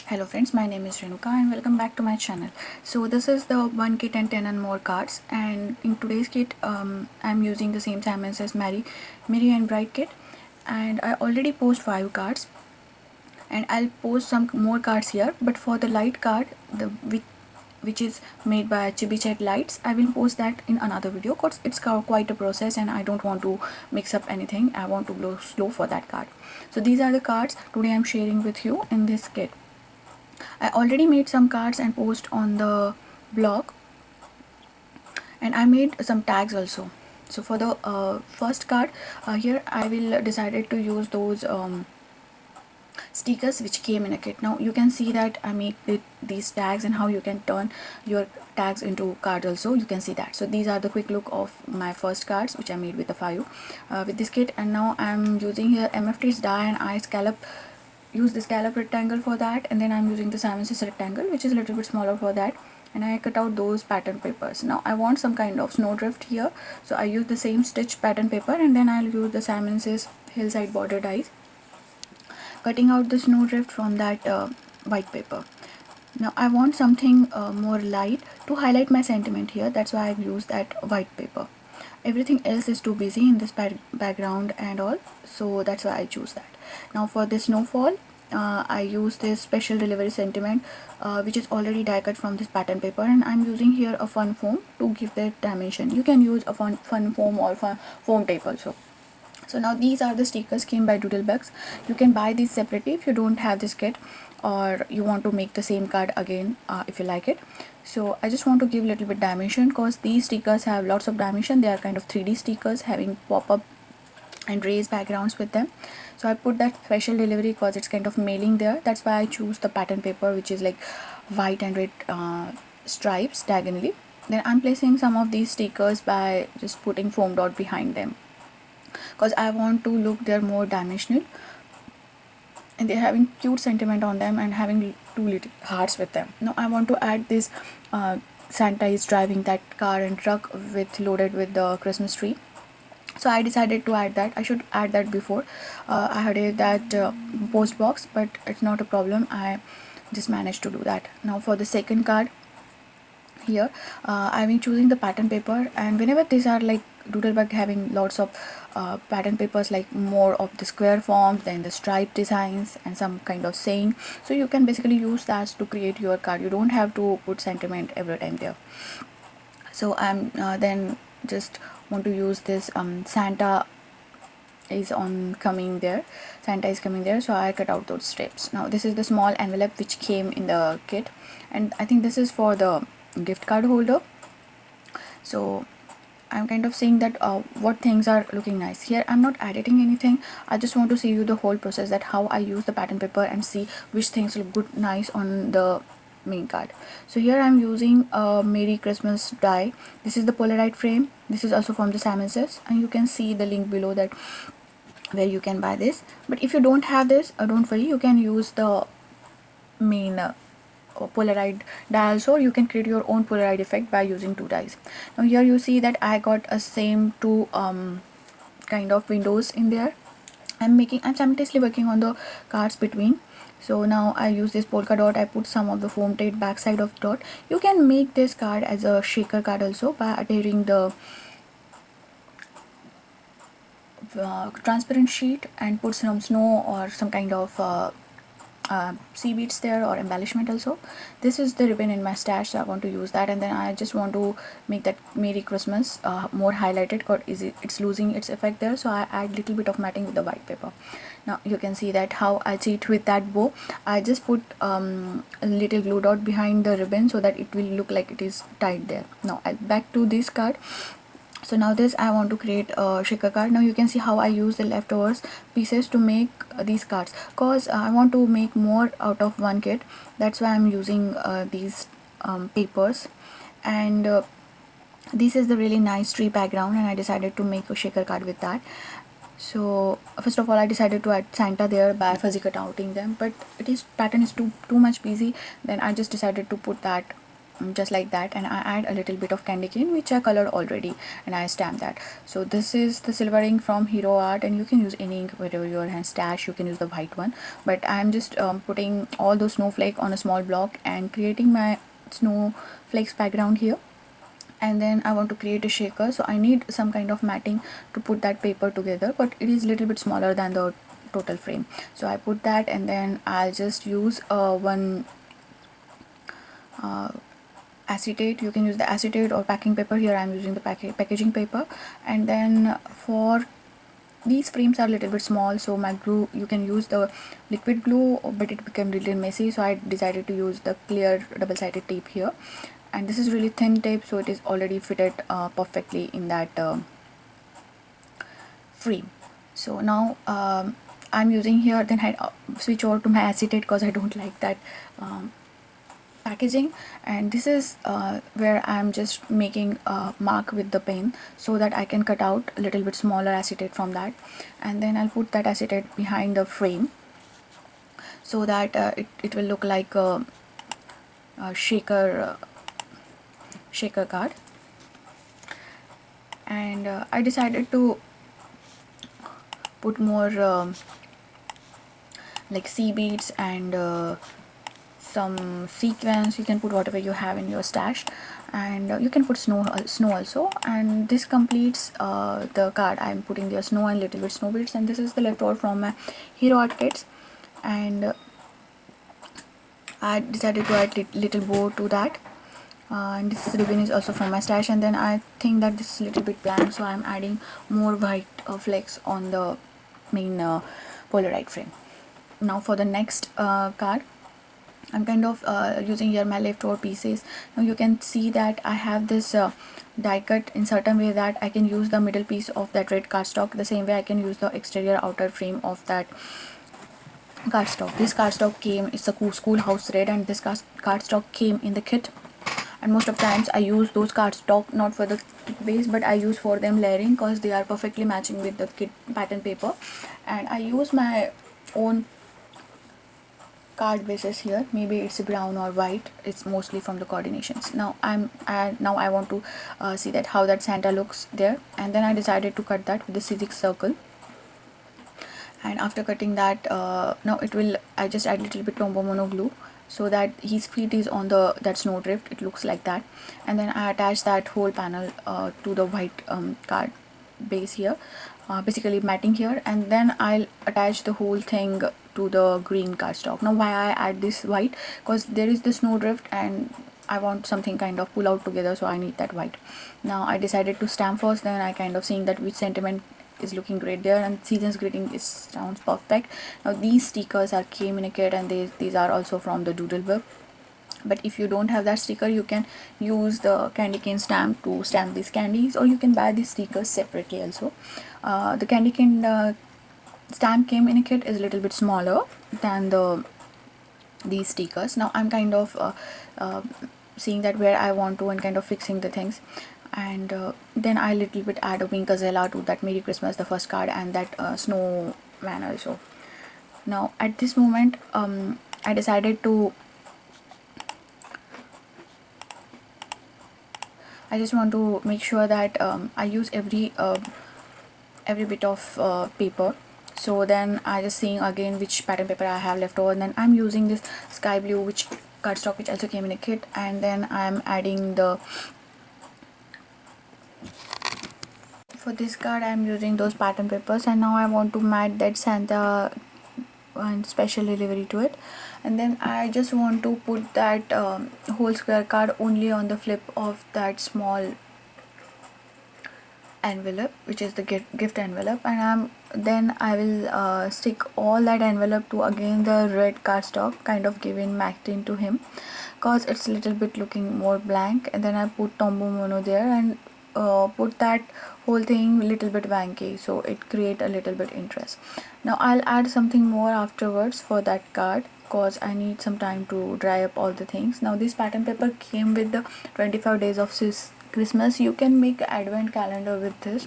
Hello friends, my name is Renuka and welcome back to my channel. So this is the 1 kit and 10 and more cards, and in today's kit I'm using the same Simons as Merry and Bright kit, and I already post 5 cards and I'll post some more cards here, but for the light card which is made by Chibichet Lights, I will post that in another video because it's quite a process and I don't want to mix up anything. I want to go slow for that card. So these are the cards today I'm sharing with you in this kit. I already made some cards and post on the blog, and I made some tags also. So for the first card, here I will decided to use those stickers which came in a kit. Now you can see that I made these tags and how you can turn your tags into cards also. You can see that. So these are the quick look of my first cards which I made with the 5 with this kit. And now I'm using here MFT's die, and I use the scallop rectangle for that, and then I'm using the Simons rectangle which is a little bit smaller for that, and I cut out those pattern papers. Now I want some kind of snowdrift here, so I use the same stitch pattern paper, and then I'll use the Simons hillside border dies, cutting out the snowdrift from that white paper. Now I want something more light to highlight my sentiment here, that's why I've used that white paper. Everything else is too busy in this background and all, so that's why I choose that. Now for the snowfall, I use this special delivery sentiment which is already die cut from this pattern paper, and I'm using here a fun foam to give that dimension. You can use a fun foam or foam tape also. So now these are the stickers came by Doodlebugs. You can buy these separately if you don't have this kit, or you want to make the same card again if you like it. So I just want to give a little bit dimension because these stickers have lots of dimension. They are kind of 3D stickers having pop-up and raised backgrounds with them. So I put that special delivery because it's kind of mailing there. That's why I choose the pattern paper which is like white and red stripes diagonally. Then I'm placing some of these stickers by just putting foam dot behind them, because I want to look they're more dimensional and they're having cute sentiment on them and having 2 little hearts with them. Now I want to add this Santa is driving that car and truck with loaded with the Christmas tree. So I decided to add that. I should add that before. I had that post box, but it's not a problem. I just managed to do that. Now for the second card, here I've been choosing the pattern paper, and whenever these are like Doodlebug having lots of pattern papers, like more of the square forms, then the stripe designs and some kind of saying, so you can basically use that to create your card. You don't have to put sentiment every time there. So I'm then just want to use this Santa is coming there, so I cut out those strips. Now this is the small envelope which came in the kit, and I think this is for the gift card holder. So I'm kind of saying that what things are looking nice here. I'm not editing anything, I just want to see you the whole process, that how I use the pattern paper and see which things look good nice on the main card. So here I'm using a Merry Christmas die. This is the Polaroid frame. This is also from the Simons, and you can see the link below that where you can buy this. But if you don't have this, don't worry, you can use the main Polaroid die also. You can create your own Polaroid effect by using 2 dies. Now here you see that I got a same 2 kind of windows in there. I'm simultaneously working on the cards between. So now I use this polka dot. I put some of the foam tape backside of dot. You can make this card as a shaker card also by adhering the transparent sheet and put some snow or some kind of sea beads there or embellishment also. This is the ribbon in my stash, so I want to use that, and then I just want to make that Merry Christmas more highlighted because it's losing its effect there, so I add little bit of matting with the white paper. Now you can see that how I cheat with that bow. I just put a little glue dot behind the ribbon so that it will look like it is tied there. Now back to this card. So now this I want to create a shaker card. Now you can see how I use the leftovers pieces to make these cards, because I want to make more out of one kit. That's why I'm using these papers, and this is the really nice tree background, and I decided to make a shaker card with that. So first of all I decided to add Santa there by fuzzy cut outing them, but pattern is too much busy. Then I just decided to put that just like that, and I add a little bit of candy cane which I colored already, and I stamp that. So this is the silver ink from Hero Art, and you can use any ink whatever your hand stash. You can use the white one, but I'm just putting all those snowflake on a small block and creating my snowflakes background here. And then I want to create a shaker, so I need some kind of matting to put that paper together, but it is a little bit smaller than the total frame. So I put that, and then I'll just use one acetate. You can use the acetate or packing paper. Here I'm using the packaging paper. And then for these frames are a little bit small, so my glue, you can use the liquid glue, but it became really messy, so I decided to use the clear double-sided tape here. And this is really thin tape, so it is already fitted perfectly in that frame. So now I'm using here, then I switch over to my acetate because I don't like that packaging. And this is where I'm just making a mark with the pen so that I can cut out a little bit smaller acetate from that, and then I'll put that acetate behind the frame so that it will look like a shaker card. And I decided to put more like sea beads and some sequins. You can put whatever you have in your stash, and you can put snow also, and this completes the card. I'm putting the snow and little bit snow beads, and this is the leftover from my Hero Art kits. And I decided to add little bow to that, and this ribbon is also from my stash. And then I think that this is a little bit blank, so I'm adding more white flecks on the main Polaroid frame. Now for the next card, I'm kind of using here my leftover pieces. Now you can see that I have this die cut in certain way that I can use the middle piece of that red cardstock the same way I can use the exterior outer frame of that cardstock. This cardstock came, it's a schoolhouse red, and this cardstock came in the kit. And most of times I use those cardstock not for the kit base, but I use for them layering because they are perfectly matching with the kit pattern paper. And I use my own card bases here. Maybe it's brown or white. It's mostly from the coordinations. Now I want to see that how that Santa looks there, and then I decided to cut that with the civic circle. And after cutting that, now I just add a little bit Tombow mono glue so that his feet is on that snowdrift. It looks like that. And then I attach that whole panel to the white card base here, basically matting here, and then I'll attach the whole thing to the green cardstock. Now why I add this white, because there is the snowdrift and I want something kind of pull out together, so I need that white. Now I decided to stamp first, then I kind of seeing that which sentiment is looking great there, and season's greeting sounds perfect. Now these stickers came in a kit, and these are also from the doodle book. But if you don't have that sticker, you can use the candy cane stamp to stamp these candies, or you can buy these stickers separately also. The candy cane stamp came in a kit is a little bit smaller than these stickers. Now I'm kind of seeing that where I want to and kind of fixing the things. And then I little bit add a wink gazella to that Merry Christmas, the first card, and that snowman also. Now at this moment I decided to I just want to make sure that I use every bit of paper. So then I just seeing again which pattern paper I have left over, and then I'm using this sky blue which cardstock which also came in a kit, and then I'm adding for this card I'm using those pattern papers. And now I want to mat that Santa and special delivery to it. And then I just want to put that whole square card only on the flip of that small envelope, which is the gift envelope. And then I will stick all that envelope to again the red cardstock, kind of giving matte into him because it's a little bit looking more blank. And then I put Tombow mono there and put that whole thing a little bit wanky, so it create a little bit interest. Now I'll add something more afterwards for that card because I need some time to dry up all the things. Now this pattern paper came with the 25 days of Christmas. You can make advent calendar with this,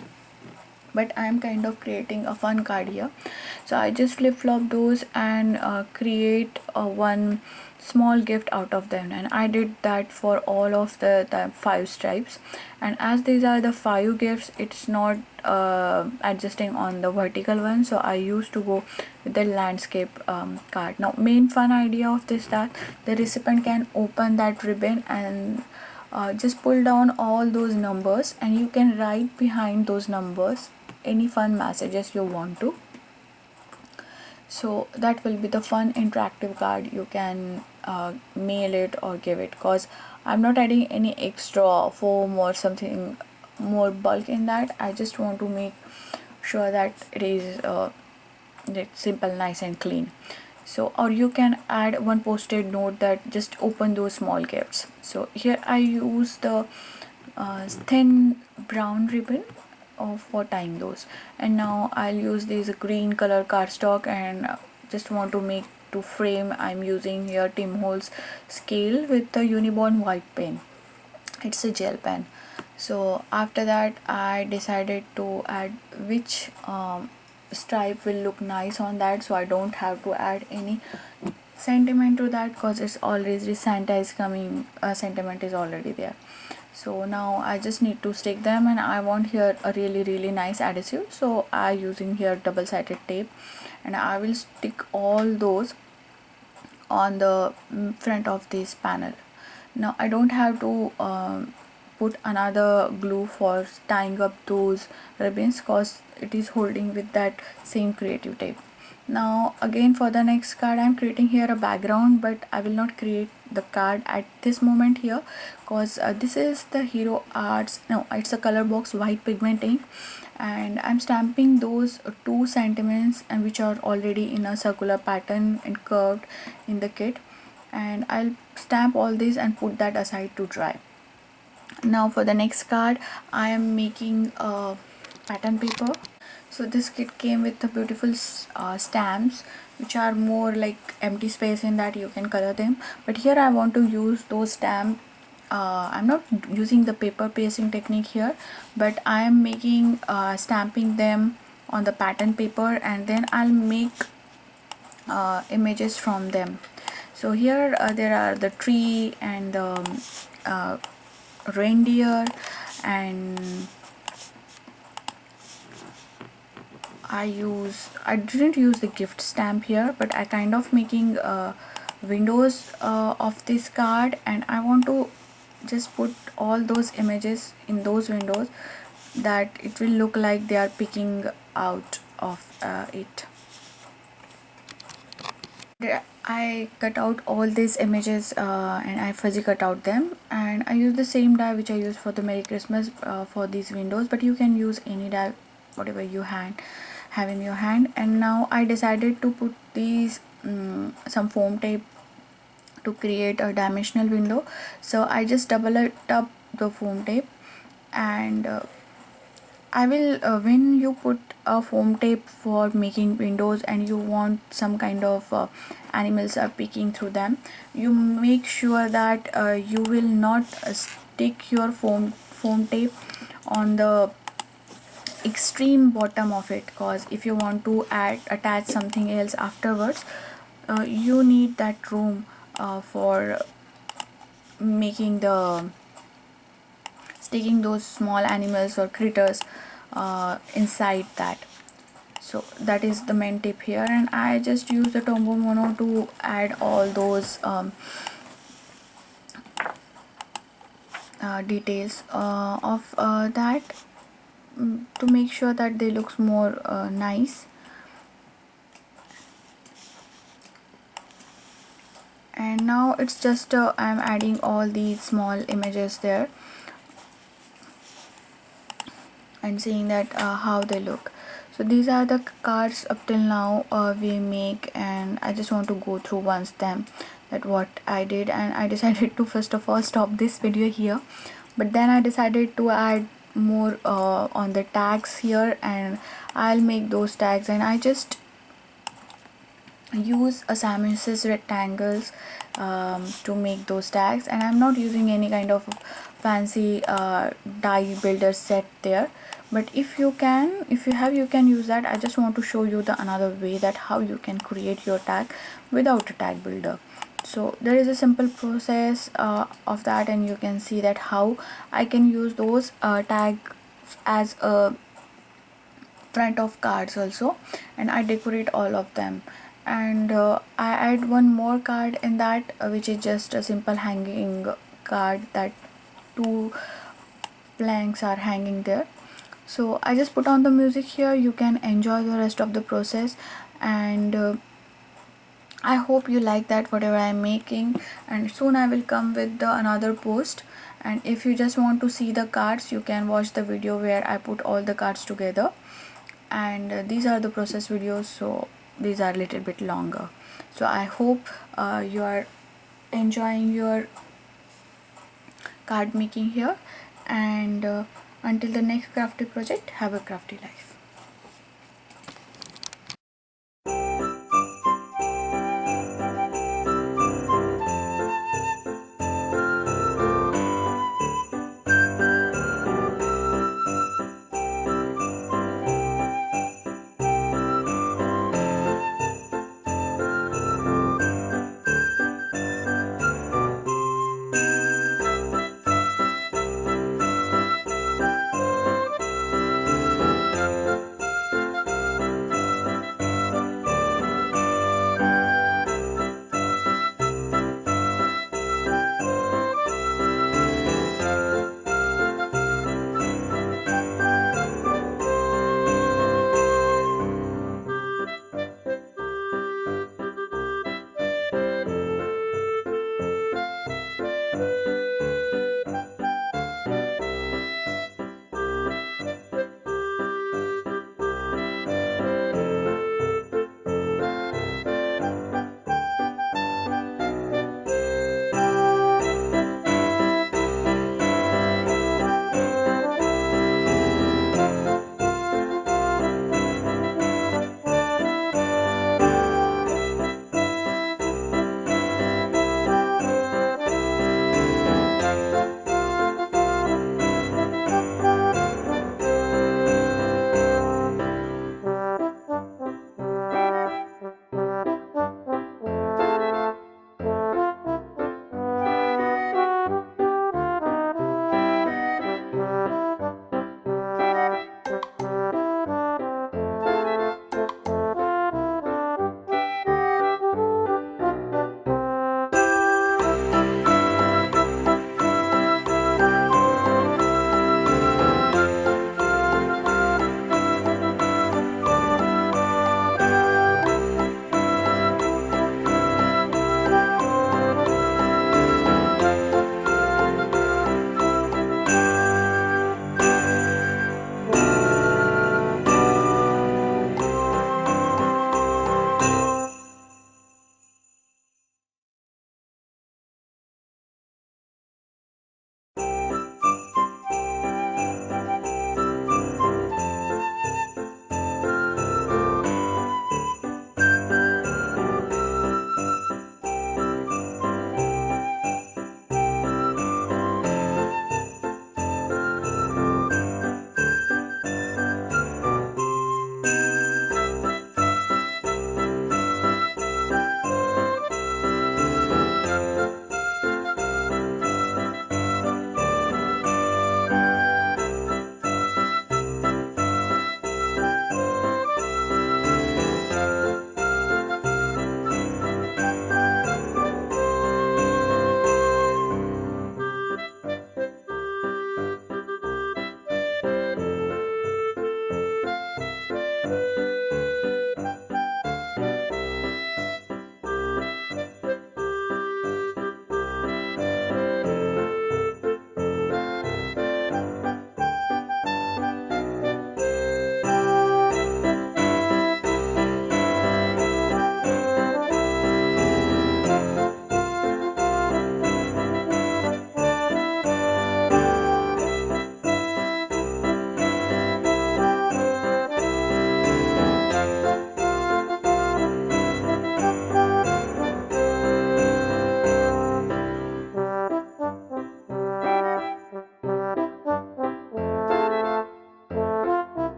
but I'm kind of creating a fun card here. So I just flip-flop those and create one small gift out of them, and I did that for all of the 5 stripes. And as these are the 5 gifts, it's not adjusting on the vertical one, so I used to go with the landscape card. Now main fun idea of this, that the recipient can open that ribbon and just pull down all those numbers, and you can write behind those numbers any fun messages you want to. So that will be the fun interactive card. You can mail it or give it, because I'm not adding any extra foam or something more bulk in that. I just want to make sure that it is simple, nice and clean. So, or you can add one post-it note that just open those small gifts. So here I use the thin brown ribbon for tying those, and now I'll use this green color cardstock, and just want to make to frame. I'm using here Tim Holtz scale with the Uniborn white pen. It's a gel pen. So after that I decided to add which stripe will look nice on that, so I don't have to add any sentiment to that, because it's already Santa is coming, sentiment is already there. So now I just need to stick them, and I want here a really nice adhesive, so I using here double-sided tape, and I will stick all those on the front of this panel. Now I don't have to put another glue for tying up those ribbons, because it is holding with that same creative tape. Now again for the next card, I'm creating here a background, but I will not create the card at this moment here, because this is the Hero Arts, no, it's a color box white pigment ink, and I'm stamping those 2 sentiments, and which are already in a circular pattern and curved in the kit, and I'll stamp all these and put that aside to dry. Now for the next card, I am making a pattern paper. So this kit came with the beautiful stamps, which are more like empty space in that you can color them, but here I want to use those stamp. I'm not using the paper pasting technique here, but I am making stamping them on the pattern paper, and then I'll make images from them. So here there are the tree and the reindeer, and I didn't use the gift stamp here, but I kind of making windows of this card, and I want to just put all those images in those windows, that it will look like they are picking out of it. I cut out all these images and I fuzzy cut out them, and I use the same die which I use for the Merry Christmas for these windows, but you can use any die whatever you have in your hand. And now I decided to put these some foam tape to create a dimensional window. So I just double it up the foam tape, and I will when you put a foam tape for making windows and you want some kind of animals are peeking through them, you make sure that you will not stick your foam tape on the extreme bottom of it, because if you want to attach something else afterwards, you need that room for making the sticking those small animals or critters inside that. So that is the main tip here, and I just use the Tombow Mono to add all those details of that, to make sure that they looks more nice. And now it's just I'm adding all these small images there and seeing that how they look. So these are the cards up till now we make, and I just want to go through once them that what I did. And I decided to first of all stop this video here, but then I decided to add more on the tags here, and I'll make those tags, and I just use a Simon's rectangles to make those tags, and I'm not using any kind of fancy die builder set there, but if you have, you can use that. I just want to show you the another way that how you can create your tag without a tag builder. So there is a simple process of that, and you can see that how I can use those tags as a front of cards also, and I decorate all of them. And I add one more card in that, which is just a simple hanging card that two planks are hanging there. So I just put on the music here. You can enjoy the rest of the process, and I hope you like that whatever I'm making, and soon I will come with the another post. And if you just want to see the cards, you can watch the video where I put all the cards together. And these are the process videos, so these are a little bit longer. So I hope you are enjoying your card making here, and until the next crafty project, have a crafty life.